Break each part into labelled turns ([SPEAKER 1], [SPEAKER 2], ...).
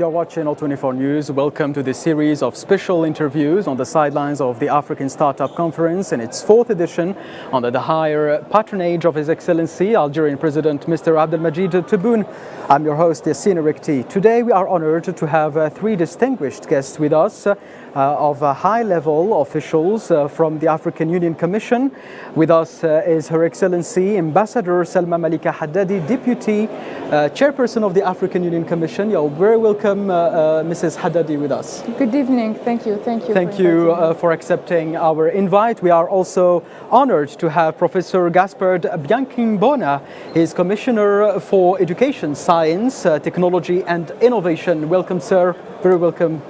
[SPEAKER 1] You're watching All24 News. Welcome to this series of special interviews on the sidelines of the African Startup Conference in its fourth edition under the higher patronage of His Excellency Algerian President Mr. Abdelmajid Tebboune. I'm your host, Yassine Rekti. Today we are honored to have three distinguished guests with us of high-level officials from the African Union Commission. With us is Her Excellency Ambassador Salma Malika Haddadi, Deputy Chairperson of the African Union Commission. You're very welcome, Mrs. Haddadi, with us.
[SPEAKER 2] Good evening. Thank you.
[SPEAKER 1] Thank you for accepting our invite. We are also honored to have Professor Gaspard Bianchimbona. He is Commissioner for Education, Science, Technology and Innovation. Welcome, sir. Very welcome.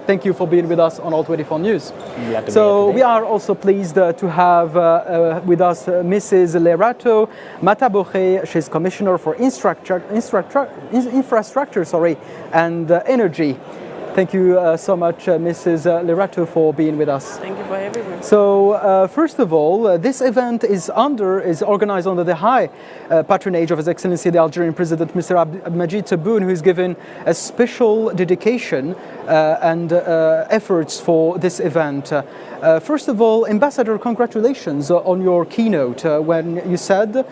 [SPEAKER 1] Thank you for being with us on All24 News. So we are also pleased to have with us Mrs. Lerato Mataboche. She's Commissioner for Infrastructure and Energy. Thank you so much, Mrs. Lerato, for being with us.
[SPEAKER 3] Thank you for having me.
[SPEAKER 1] So, first of all, this event is organized under the high patronage of His Excellency the Algerian President, Mr. Abdelmajid Tebboune, who is given a special dedication and efforts for this event. First of all, Ambassador, congratulations on your keynote when you said,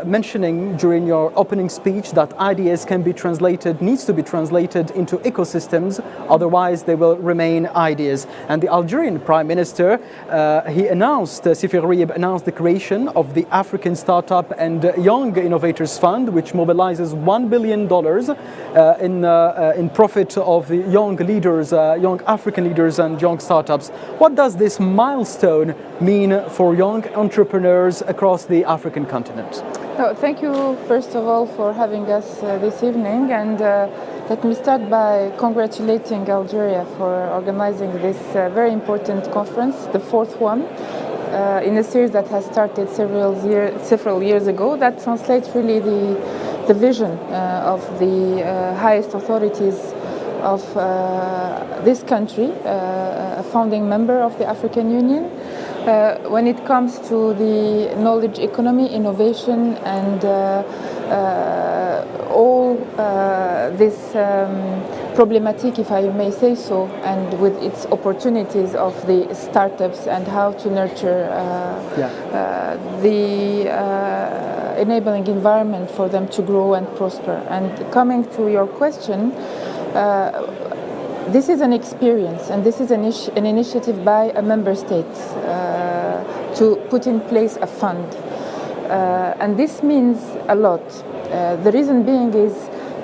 [SPEAKER 1] mentioning during your opening speech that ideas needs to be translated into ecosystems, otherwise they will remain ideas. And the Algerian Prime Minister, Sifi Ghorayeb announced the creation of the African Startup and Young Innovators Fund, which mobilizes $1 billion in profit of the young leaders, young African leaders and young startups. What does this milestone mean for young entrepreneurs across the African continent?
[SPEAKER 2] Thank you, first of all, for having us this evening. And let me start by congratulating Algeria for organizing this very important conference, the fourth one, in a series that has started several years ago, that translates really the vision of the highest authorities of this country, a founding member of the African Union. When it comes to the knowledge economy, innovation, and all this problematic, if I may say so, and with its opportunities of the startups and how to nurture the enabling environment for them to grow and prosper. And coming to your question, this is an experience, and this is an initiative by a member state to put in place a fund. And this means a lot. The reason being is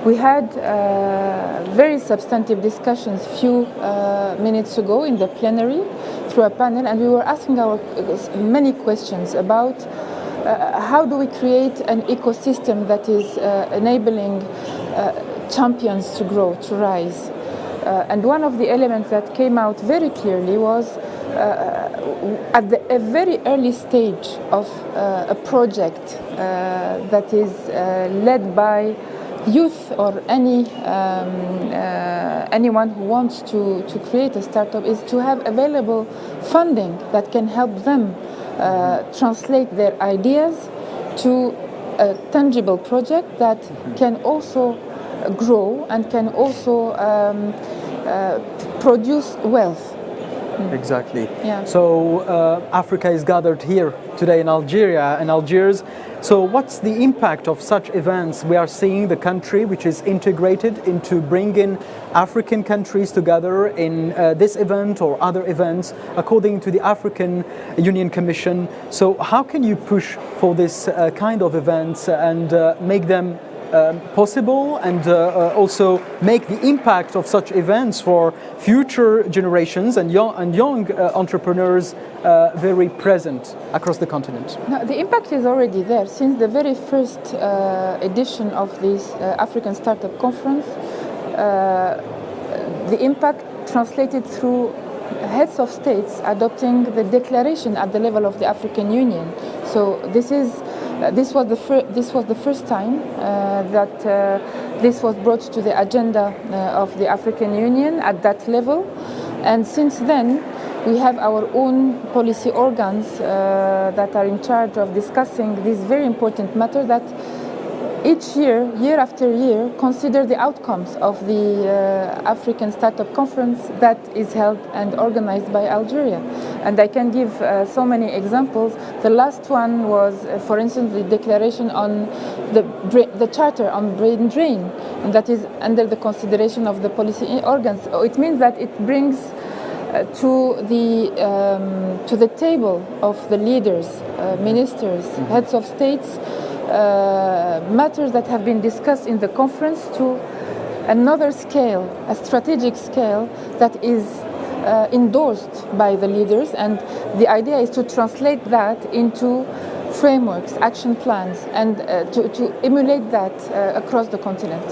[SPEAKER 2] we had very substantive discussions few minutes ago in the plenary through a panel, and we were asking many questions about how do we create an ecosystem that is enabling champions to grow, to rise. And one of the elements that came out very clearly was at a very early stage of a project that is led by youth or anyone who wants to create a startup, is to have available funding that can help them translate their ideas to a tangible project that can also grow and can also produce wealth.
[SPEAKER 1] Exactly.
[SPEAKER 2] Yeah.
[SPEAKER 1] So Africa is gathered here today in Algeria and Algiers. So what's the impact of such events? We are seeing the country which is integrated into bringing African countries together in this event or other events according to the African Union Commission. So how can you push for this kind of events and make them possible, and also make the impact of such events for future generations and young entrepreneurs very present across the continent?
[SPEAKER 2] No, the impact is already there. Since the very first edition of this African Startup Conference, the impact translated through heads of states adopting the declaration at the level of the African Union. So this was the first time that this was brought to the agenda of the African Union at that level, and since then we have our own policy organs that are in charge of discussing this very important matter that each year, year after year, consider the outcomes of the African Startup Conference that is held and organized by Algeria. And I can give so many examples. The last one was, for instance, the declaration on the Charter on Brain Drain, and that is under the consideration of the policy organs. It means that it brings to the table of the leaders, ministers, heads of states, matters that have been discussed in the conference to another scale, a strategic scale that is endorsed by the leaders, and the idea is to translate that into frameworks, action plans, and to emulate that across the continent.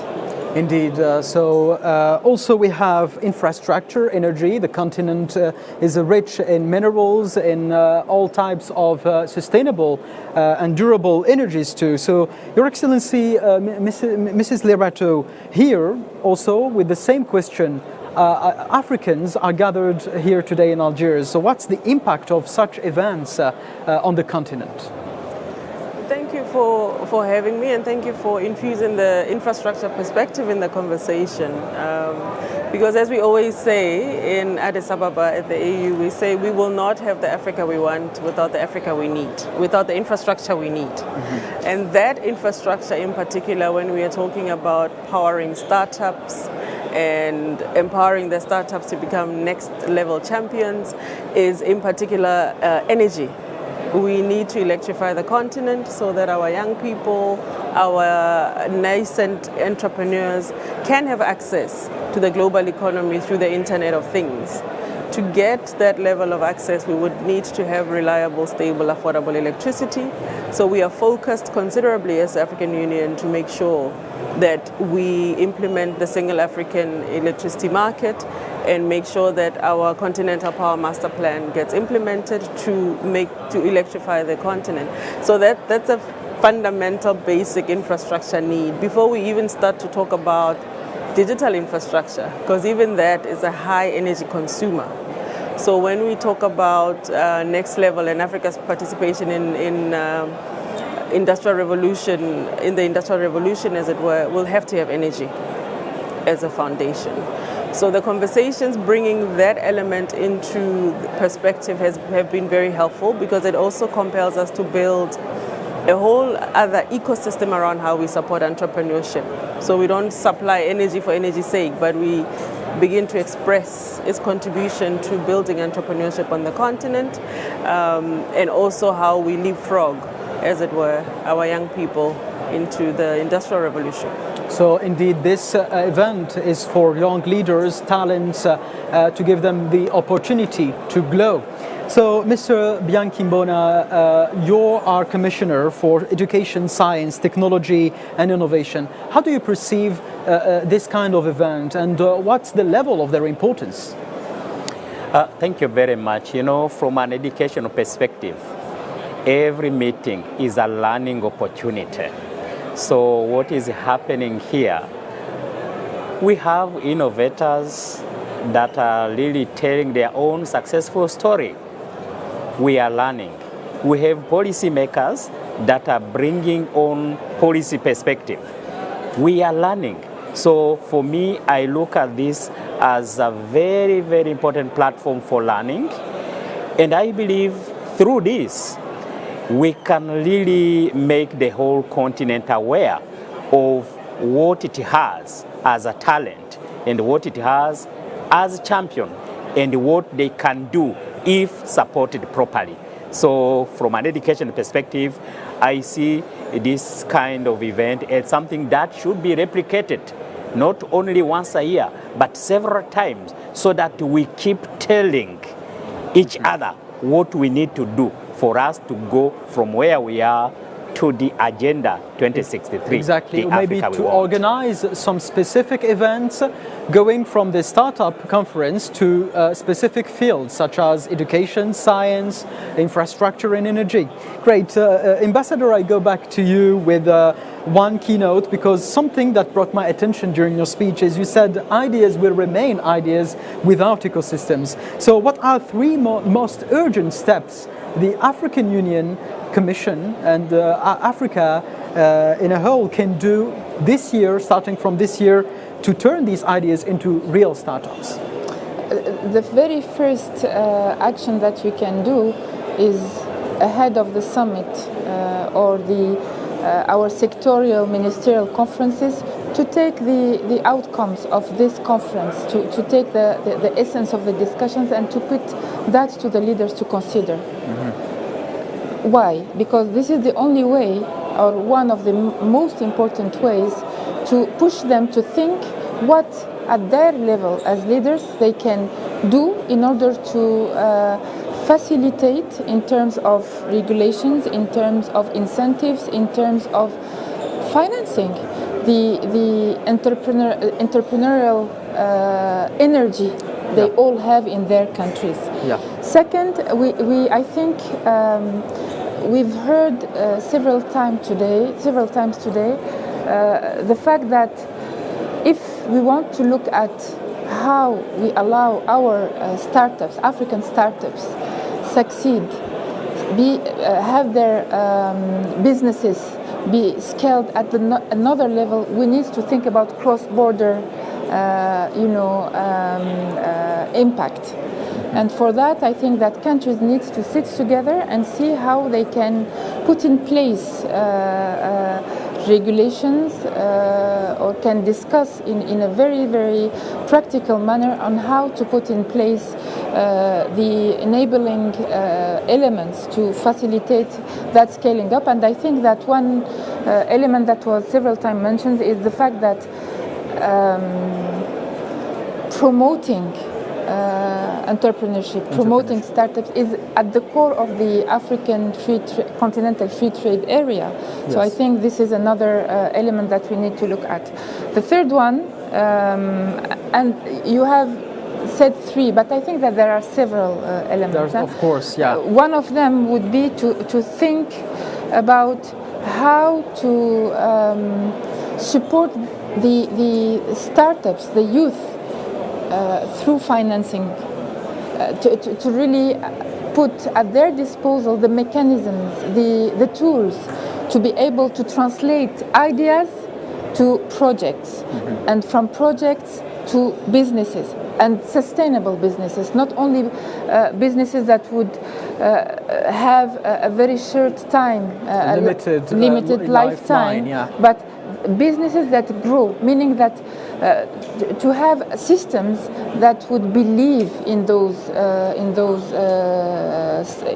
[SPEAKER 1] Indeed. Also we have infrastructure, energy. The continent is rich in minerals, in all types of sustainable and durable energies too. So, Your Excellency, Mrs. Lerato, here also with the same question. Africans are gathered here today in Algiers. So what's the impact of such events on the continent?
[SPEAKER 3] Thank you for having me, and thank you for infusing the infrastructure perspective in the conversation. Because as we always say in Addis Ababa at the AU, we say we will not have the Africa we want without the Africa we need, without the infrastructure we need. Mm-hmm. And that infrastructure in particular, when we are talking about powering startups and empowering the startups to become next level champions, is in particular energy. We need to electrify the continent so that our young people, our nascent entrepreneurs can have access to the global economy through the Internet of Things. To get that level of access, we would need to have reliable, stable, affordable electricity. So we are focused considerably as the African Union to make sure that we implement the single African electricity market and make sure that our continental power master plan gets implemented to electrify the continent. So that's a fundamental basic infrastructure need before we even start to talk about digital infrastructure, because even that is a high energy consumer. So when we talk about next level and Africa's participation in industrial revolution, in the industrial revolution as it were, we'll have to have energy as a foundation. So the conversations bringing that element into perspective have been very helpful, because it also compels us to build a whole other ecosystem around how we support entrepreneurship. So we don't supply energy for energy's sake, but we begin to express its contribution to building entrepreneurship on the continent, and also how we leapfrog, as it were, our young people into the industrial revolution.
[SPEAKER 1] So indeed this event is for young leaders, talents, to give them the opportunity to glow. So Mr. Bianchi-Mbona, you are Commissioner for Education, Science, Technology and Innovation. How do you perceive this kind of event, and what's the level of their importance?
[SPEAKER 4] Thank you very much. You know, from an educational perspective, every meeting is a learning opportunity. So what is happening here, we have innovators that are really telling their own successful story. We are learning. We have policymakers that are bringing on policy perspective. We are learning. So for me, I look at this as a very, very important platform for learning. And I believe through this, we can really make the whole continent aware of what it has as a talent and what it has as a champion and what they can do if supported properly. So from an education perspective, I see this kind of event as something that should be replicated not only once a year, but several times, so that we keep telling each other what we need to do for us to go from where we are to the Agenda 2063.
[SPEAKER 1] Exactly, maybe to organize some specific events going from the startup conference to specific fields such as education, science, infrastructure and energy. Great. Ambassador, I go back to you with one keynote, because something that brought my attention during your speech is you said ideas will remain ideas without ecosystems. So what are three most urgent steps the African Union Commission and Africa in a whole can do this year, starting from this year, to turn these ideas into real startups?
[SPEAKER 2] The very first action that we can do is ahead of the summit or our sectorial ministerial conferences to take the outcomes of this conference, to take the essence of the discussions and to put that to the leaders to consider. Mm-hmm. Why? Because this is the only way, or one of the most important ways, to push them to think what at their level as leaders they can do in order to facilitate in terms of regulations, in terms of incentives, in terms of financing the entrepreneurial energy they all have in their countries. Yeah. Second, I think we've heard several times today the fact that if we want to look at how we allow our startups, African startups, succeed, have their businesses be scaled at another level, we need to think about cross-border, impact. And for that, I think that countries need to sit together and see how they can put in place regulations or can discuss in a very, very practical manner on how to put in place the enabling elements to facilitate that scaling up. And I think that one element that was several times mentioned is the fact that promoting entrepreneurship, promoting startups is at the core of the African continental free trade area. Yes. So I think this is another element that we need to look at. The third one, and you have said three, but I think that there are several elements.
[SPEAKER 1] Of course, yeah.
[SPEAKER 2] One of them would be to think about how to support the startups, the youth, through financing, to really put at their disposal the mechanisms, the tools to be able to translate ideas to projects, mm-hmm. and from projects to businesses, and sustainable businesses, not only businesses that would have a very short time, limited lifetime, yeah. But businesses that grow, meaning that to have systems that would believe in those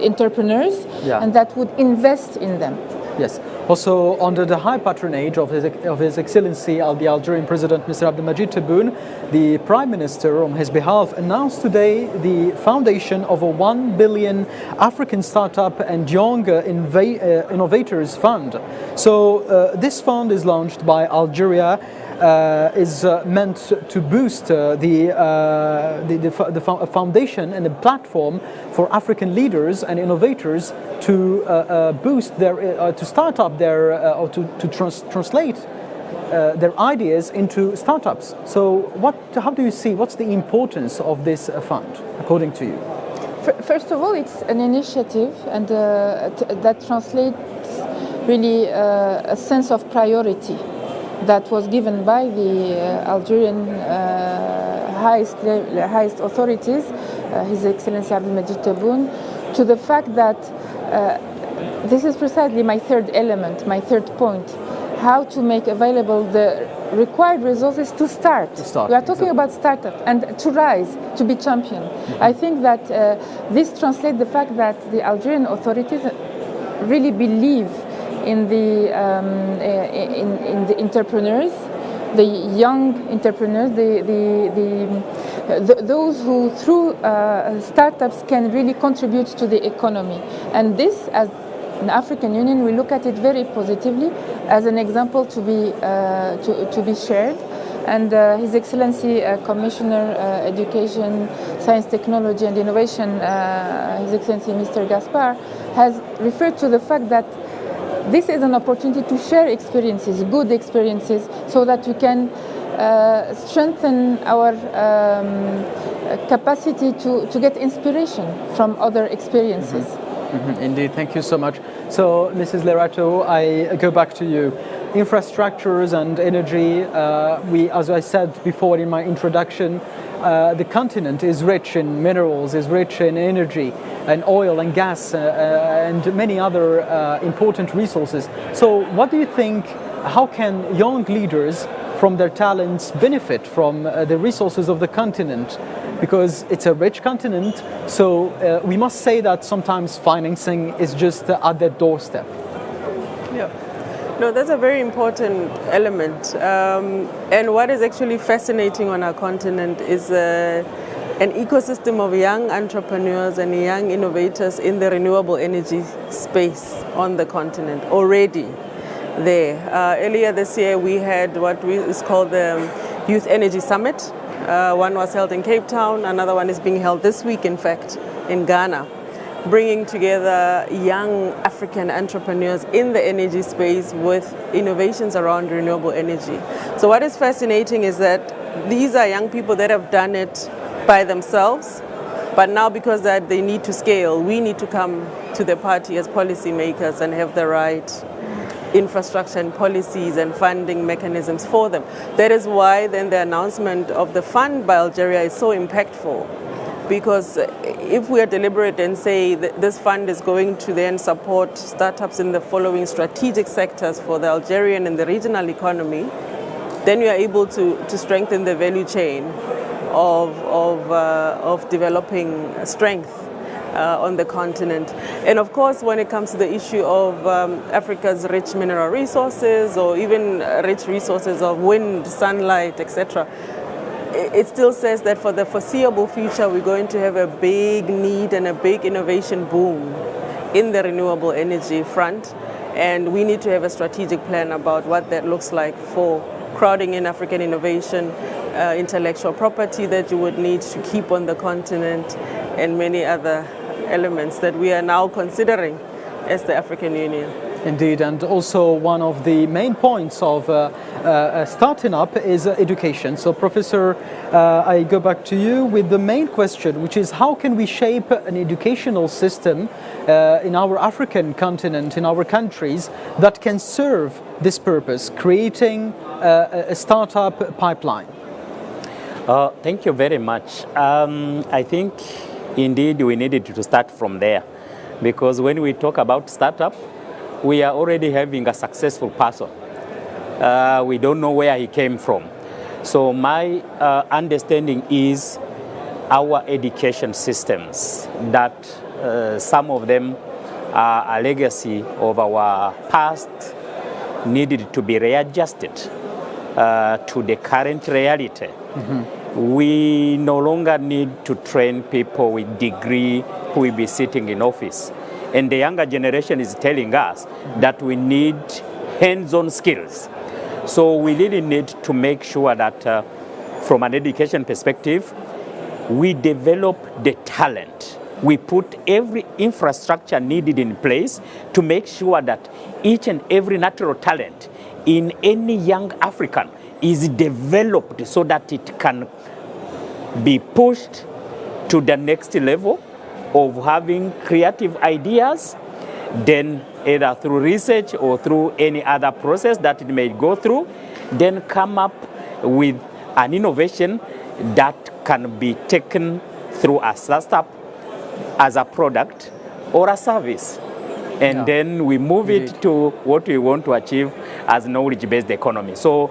[SPEAKER 2] entrepreneurs, yeah. and that would invest in them.
[SPEAKER 1] Yes. Also, under the high patronage of His Excellency the Algerian President Mr. Abdelmajid Tebboune, the Prime Minister, on his behalf, announced today the foundation of a 1 billion African Startup and Young Innovators Fund. So this fund is launched by Algeria, is meant to boost the foundation and a platform for African leaders and innovators to boost their, to start up their, or to translate their ideas into startups. So how do you see, what's the importance of this fund, according to you?
[SPEAKER 2] First of all, it's an initiative and that translates really a sense of priority that was given by the Algerian highest authorities, His Excellency Abdelmajid Tebboune, to the fact that this is precisely my third element, my third point, how to make available the required resources to start. We are talking about startup and to rise, to be champion. Mm-hmm. I think that this translates the fact that the Algerian authorities really believe in the entrepreneurs, the young entrepreneurs, those who through startups can really contribute to the economy. And this, as an African Union, we look at it very positively as an example to be shared. And His Excellency Commissioner Education, Science, Technology and Innovation, His Excellency Mr. Gaspar, has referred to the fact that this is an opportunity to share experiences, good experiences, so that we can strengthen our capacity to get inspiration from other experiences. Mm-hmm.
[SPEAKER 1] Indeed, thank you so much. So, Mrs. Lerato, I go back to you. Infrastructures and energy, as I said before in my introduction, the continent is rich in minerals, is rich in energy and oil and gas and many other important resources. So what do you think, how can young leaders from their talents benefit from the resources of the continent? Because it's a rich continent, so we must say that sometimes financing is just at their doorstep.
[SPEAKER 3] Yeah. No, that's a very important element. And what is actually fascinating on our continent is an ecosystem of young entrepreneurs and young innovators in the renewable energy space on the continent already there. Earlier this year we had what is called the Youth Energy Summit. One was held in Cape Town, another one is being held this week, in fact, in Ghana, bringing together young African entrepreneurs in the energy space with innovations around renewable energy. So what is fascinating is that these are young people that have done it by themselves, but now because that they need to scale, we need to come to the party as policymakers and have the right infrastructure and policies and funding mechanisms for them. That is why then the announcement of the fund by Algeria is so impactful. Because if we are deliberate and say that this fund is going to then support startups in the following strategic sectors for the Algerian and the regional economy, then we are able to strengthen the value chain of developing strength on the continent. And of course, when it comes to the issue of Africa's rich mineral resources or even rich resources of wind, sunlight, etc., it still says that for the foreseeable future, we're going to have a big need and a big innovation boom in the renewable energy front. And we need to have a strategic plan about what that looks like for crowding in African innovation, intellectual property that you would need to keep on the continent, and many other elements that we are now considering as the African Union.
[SPEAKER 1] Indeed, and also one of the main points of starting up is education. So Professor, I go back to you with the main question, which is how can we shape an educational system in our African continent, in our countries, that can serve this purpose, creating a startup pipeline?
[SPEAKER 4] Thank you very much. I think indeed we needed to start from there, because when we talk about startup, we are already having a successful person. We don't know where he came from. So my understanding is our education systems, that some of them are a legacy of our past, needed to be readjusted to the current reality. Mm-hmm. We no longer need to train people with degree who will be sitting in office. And the younger generation is telling us that we need hands-on skills. So we really need to make sure that from an education perspective, we develop the talent. We put every infrastructure needed in place to make sure that each and every natural talent in any young African is developed so that it can be pushed to the next level of having creative ideas, then either through research or through any other process that it may go through, then come up with an innovation that can be taken through a startup as a product or a service. And then we move it to what we want to achieve as knowledge-based economy. So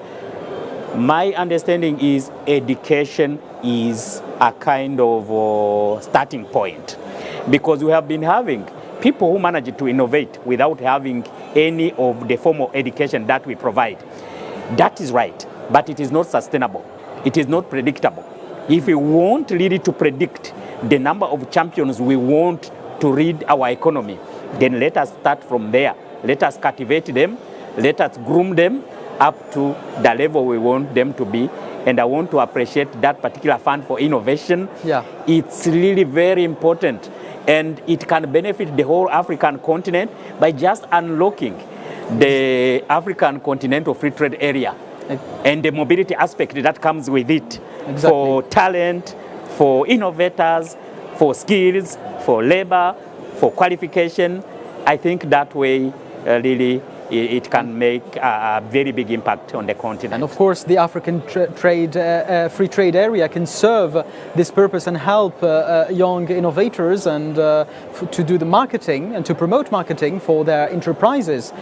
[SPEAKER 4] my understanding is education is a kind of starting point, because we have been having people who manage to innovate without having any of the formal education that we provide. That is right, but it is not sustainable. It is not predictable. If we want really to predict the number of champions we want to lead our economy, then let us start from there. Let us cultivate them. Let us groom them up to the level we want them to be. And I want to appreciate that particular fund for innovation. Yeah. It's really very important. And it can benefit the whole African continent by just unlocking the African continental free trade area and the mobility aspect that comes with it. Exactly. For talent, for innovators, for skills, for labor, for qualification. I think that way really it can make a very big impact on the continent.
[SPEAKER 1] And of course, the African free trade area can serve this purpose and help young innovators and to do the marketing and to promote marketing for their enterprises.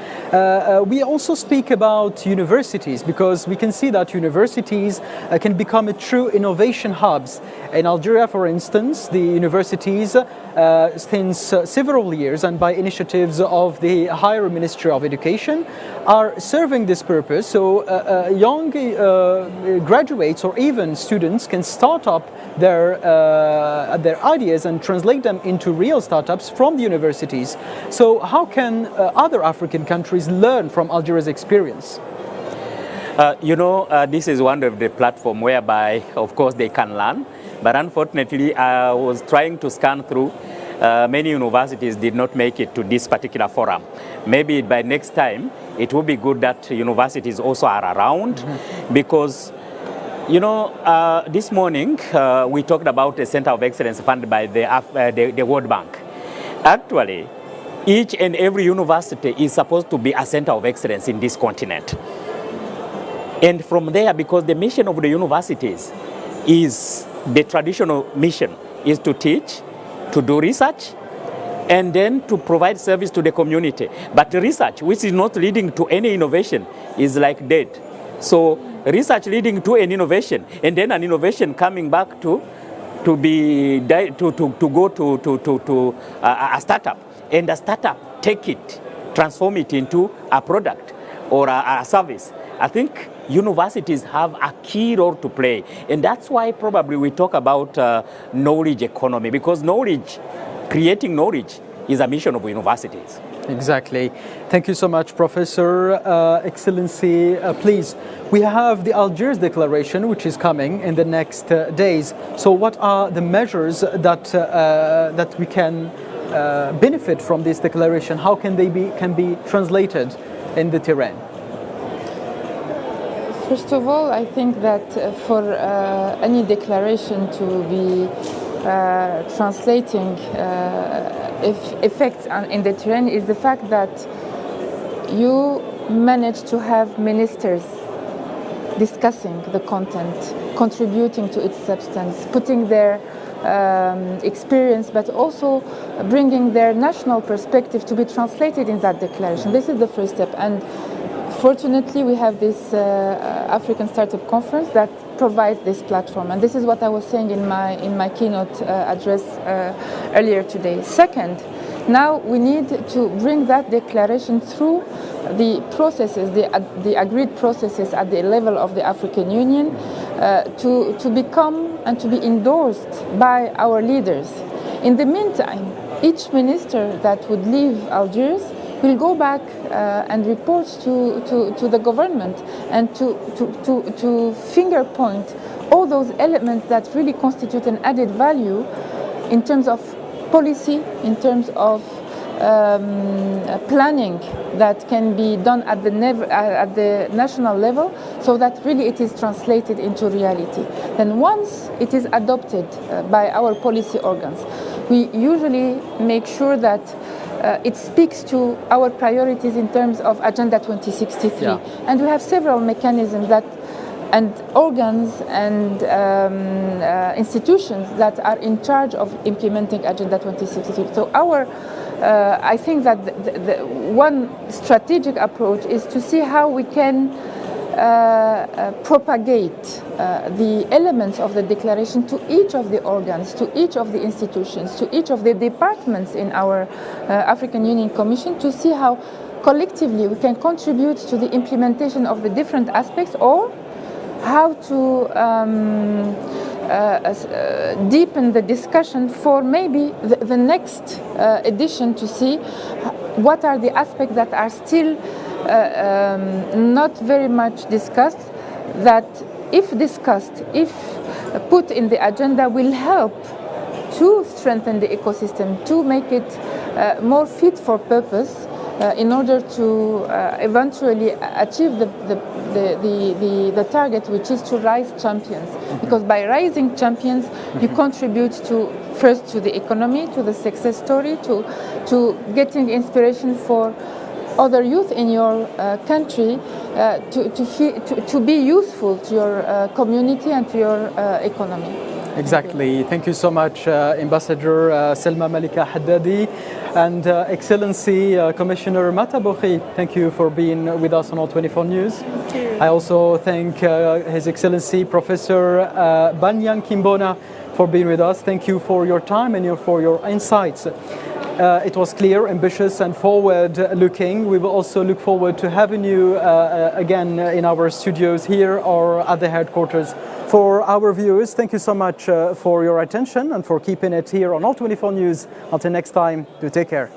[SPEAKER 1] We also speak about universities, because we can see that universities can become a true innovation hubs. In Algeria, for instance, the universities since several years and by initiatives of the Higher Ministry of Education are serving this purpose. So young graduates or even students can start up their ideas and translate them into real startups from the universities. So how can other African countries learn from Algeria's experience?
[SPEAKER 4] This is one of the platforms whereby, of course, they can learn. But unfortunately, I was trying to scan through. Many universities did not make it to this particular forum. Maybe by next time, it will be good that universities also are around, because, this morning we talked about a Center of Excellence funded by the World Bank. Actually, each and every university is supposed to be a center of excellence in this continent. And from there, because the mission of the universities is the traditional mission is to teach, to do research, and then to provide service to the community. But research, which is not leading to any innovation, is like dead. So research leading to an innovation, and then an innovation coming back to go to a startup, and a startup take it, transform it into a product or a service. I think universities have a key role to play, and that's why probably we talk about knowledge economy, because creating knowledge is a mission of universities.
[SPEAKER 1] Exactly. Thank you so much, Professor. Excellency, please, we have the Algiers Declaration, which is coming in the next days. So what are the measures that we can benefit from this declaration? How can they be translated in the terrain?
[SPEAKER 2] First of all, I think that for any declaration to be translating effects in the terrain is the fact that you manage to have ministers discussing the content, contributing to its substance, putting their experience, but also bringing their national perspective to be translated in that declaration. This is the first step. And fortunately, we have this African Startup Conference that provides this platform, and this is what I was saying in my keynote address earlier today. Second, now we need to bring that declaration through the processes, the agreed processes at the level of the African Union, to become and to be endorsed by our leaders. In the meantime, each minister that would leave Algiers will go back and report to the government and to finger point all those elements that really constitute an added value in terms of policy, in terms of planning that can be done at the national level, so that really it is translated into reality. Then once it is adopted by our policy organs, we usually make sure that it speaks to our priorities in terms of Agenda 2063. Yeah. And we have several mechanisms and organs and institutions that are in charge of implementing Agenda 2063. So I think that the one strategic approach is to see how we can propagate the elements of the declaration to each of the organs, to each of the institutions, to each of the departments in our African Union Commission, to see how collectively we can contribute to the implementation of the different aspects, or how to deepen the discussion for maybe the next edition, to see what are the aspects that are still not very much discussed, that if discussed, if put in the agenda, will help to strengthen the ecosystem, to make it more fit for purpose, in order to eventually achieve the target, which is to rise champions. Because by rising champions, you contribute to first to the economy, to the success story, to getting inspiration for other youth in your country to be useful to your community and to your economy.
[SPEAKER 1] Exactly. Thank you so much, Ambassador Selma Malika Haddadi, and Excellency Commissioner Mata Bouhi. Thank you for being with us on All24 News.
[SPEAKER 3] Thank you.
[SPEAKER 1] I also thank His Excellency Professor Banyan Kimbona for being with us. Thank you for your time and for your insights. It was clear, ambitious and forward-looking. We will also look forward to having you again in our studios here or at the headquarters. For our viewers, thank you so much for your attention and for keeping it here on All24 News. Until next time, do take care.